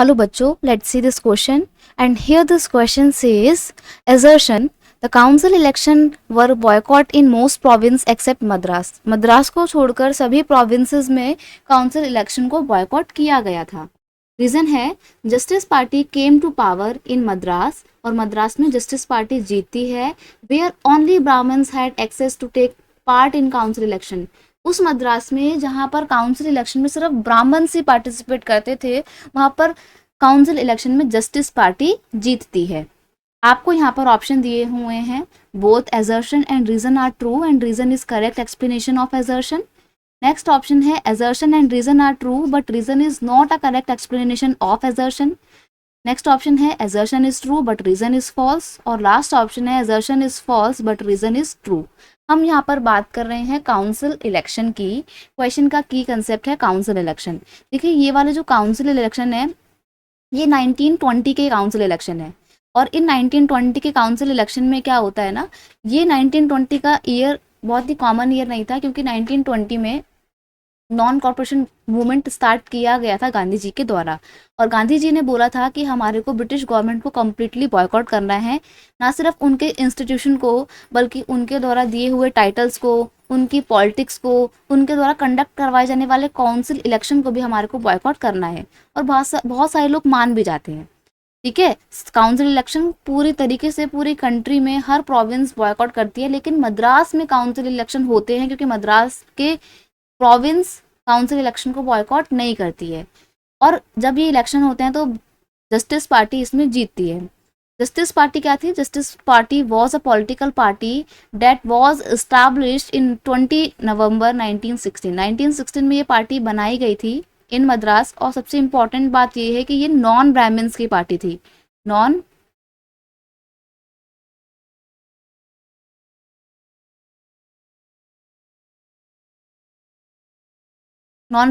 Hello बच्चों, let's see this question. And here this question says, assertion, the council election were boycott in most province except Madras. Madras को छोड़कर सभी provinces में council election को boycott किया गया था. रीजन है Justice Party came to power in Madras और मद्रास में जस्टिस पार्टी जीतती है. Where only Brahmins had access to take part in council election. उस मद्रास में जहां पर काउंसिल इलेक्शन में सिर्फ ब्राह्मण से पार्टिसिपेट करते थे, वहां पर काउंसिल इलेक्शन में जस्टिस पार्टी जीतती है. आपको यहाँ पर ऑप्शन दिए हुए हैं, both assertion and reason are true and reason is correct explanation of assertion. Next option है assertion and reason are true but reason is not a correct explanation of assertion. Next option है assertion is true but reason is false. और last option है assertion is false but reason is true. हम यहाँ पर बात कर रहे हैं काउंसिल इलेक्शन की. क्वेश्चन का की कंसेप्ट है काउंसिल इलेक्शन. देखिए ये वाले जो काउंसिल इलेक्शन है ये 1920 के काउंसिल इलेक्शन है. और इन 1920 के काउंसिल इलेक्शन में क्या होता है ना, ये 1920 का ईयर बहुत ही कॉमन ईयर नहीं था, क्योंकि 1920 में नॉन कॉर्पोरेशन मूवमेंट स्टार्ट किया गया था गांधी जी के द्वारा. और गांधी जी ने बोला था कि हमारे को ब्रिटिश गवर्नमेंट को कम्प्लीटली बॉयकॉट करना है, ना सिर्फ उनके इंस्टीट्यूशन को बल्कि उनके द्वारा दिए हुए टाइटल्स को, उनकी पॉलिटिक्स को, उनके द्वारा कंडक्ट करवाए जाने वाले काउंसिल इलेक्शन को भी हमारे को बॉयकॉट करना है. और बहुत सारे लोग मान भी जाते हैं. ठीक है, काउंसिल इलेक्शन पूरी तरीके से पूरी कंट्री में हर प्रोविंस बॉयकॉट करती है, लेकिन मद्रास में काउंसिल इलेक्शन होते हैं क्योंकि मद्रास के प्रोविंस काउंसिल इलेक्शन को बॉयकॉट नहीं करती है. और जब ये इलेक्शन होते हैं तो जस्टिस पार्टी इसमें जीतती है. जस्टिस पार्टी क्या थी? Justice Party was a political party that was established in 20 November 1916. 1916 में ये पार्टी बनाई गई थी इन मद्रास. और सबसे इम्पॉर्टेंट बात ये है कि ये नॉन ब्राह्मण्स की पार्टी थी. नॉन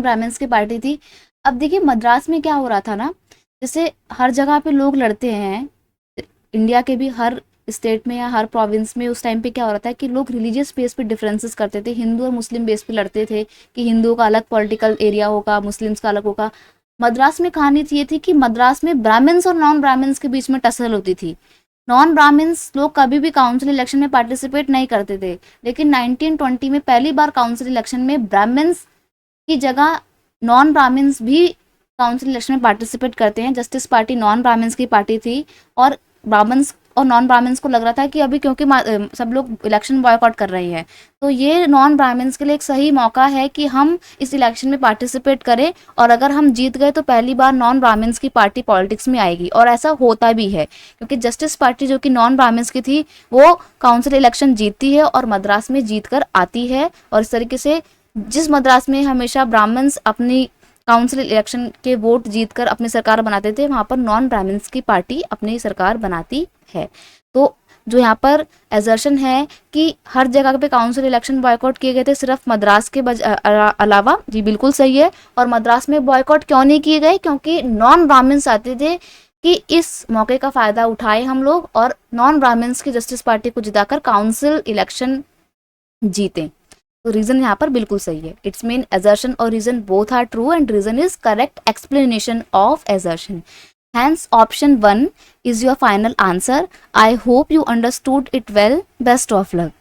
ब्राह्मण्स की पार्टी थी. अब देखिए मद्रास में क्या हो रहा था ना, जैसे हर जगह पे लोग लड़ते हैं, इंडिया के भी हर स्टेट में या हर प्रोविंस में उस टाइम पे क्या हो रहा था कि लोग रिलीजियस बेस पे डिफरेंसेस करते थे. हिंदू और मुस्लिम बेस पे लड़ते थे कि हिंदुओं का अलग पॉलिटिकल एरिया होगा, मुस्लिम्स का अलग होगा. मद्रास में कहानी ये थी कि मद्रास में ब्राह्मण्स और नॉन ब्राह्मण्स के बीच में टसल होती थी. नॉन ब्राह्मण्स लोग कभी भी काउंसिल इलेक्शन में पार्टिसिपेट नहीं करते थे, लेकिन 1920 में पहली बार काउंसिल इलेक्शन में ब्राह्मण्स की जगह नॉन ब्राह्मण्स भी काउंसिल इलेक्शन में पार्टिसिपेट करते हैं. जस्टिस पार्टी नॉन ब्राह्मण्स की पार्टी थी और ब्राह्मण्स और नॉन ब्राह्मण्स को लग रहा था कि अभी क्योंकि सब लोग इलेक्शन बॉयकॉट कर रहे हैं, तो ये नॉन ब्राह्मण्स के लिए एक सही मौका है कि हम इस इलेक्शन में पार्टिसिपेट करें. और अगर हम जीत गए तो पहली बार नॉन ब्राह्मण्स की पार्टी पॉलिटिक्स में आएगी. और ऐसा होता भी है, क्योंकि जस्टिस पार्टी जो कि नॉन ब्राह्मण्स की थी वो काउंसिल इलेक्शन जीतती है और मद्रास में जीत कर आती है. और इस तरीके से जिस मद्रास में हमेशा ब्राह्मण्स अपनी काउंसिल इलेक्शन के वोट जीतकर अपनी सरकार बनाते थे, वहां पर नॉन ब्राह्मण्स की पार्टी अपनी सरकार बनाती है. तो जो यहाँ पर एजर्शन है कि हर जगह पे काउंसिल इलेक्शन बॉयकॉट किए गए थे, सिर्फ मद्रास के अलावा, जी बिल्कुल सही है. और मद्रास में बॉयकॉट क्यों नहीं किए गए? क्योंकि नॉन ब्राह्मण्स आते थे कि इस मौके का फायदा उठाए हम लोग और नॉन ब्राह्मण्स की जस्टिस पार्टी को जिताकर काउंसिल इलेक्शन जीते. तो रीजन यहाँ पर बिल्कुल सही है. इट्स मीन assertion और reason both are true and reason is correct explanation of assertion. Hence option 1 is your final answer. I hope you understood it well. Best of luck.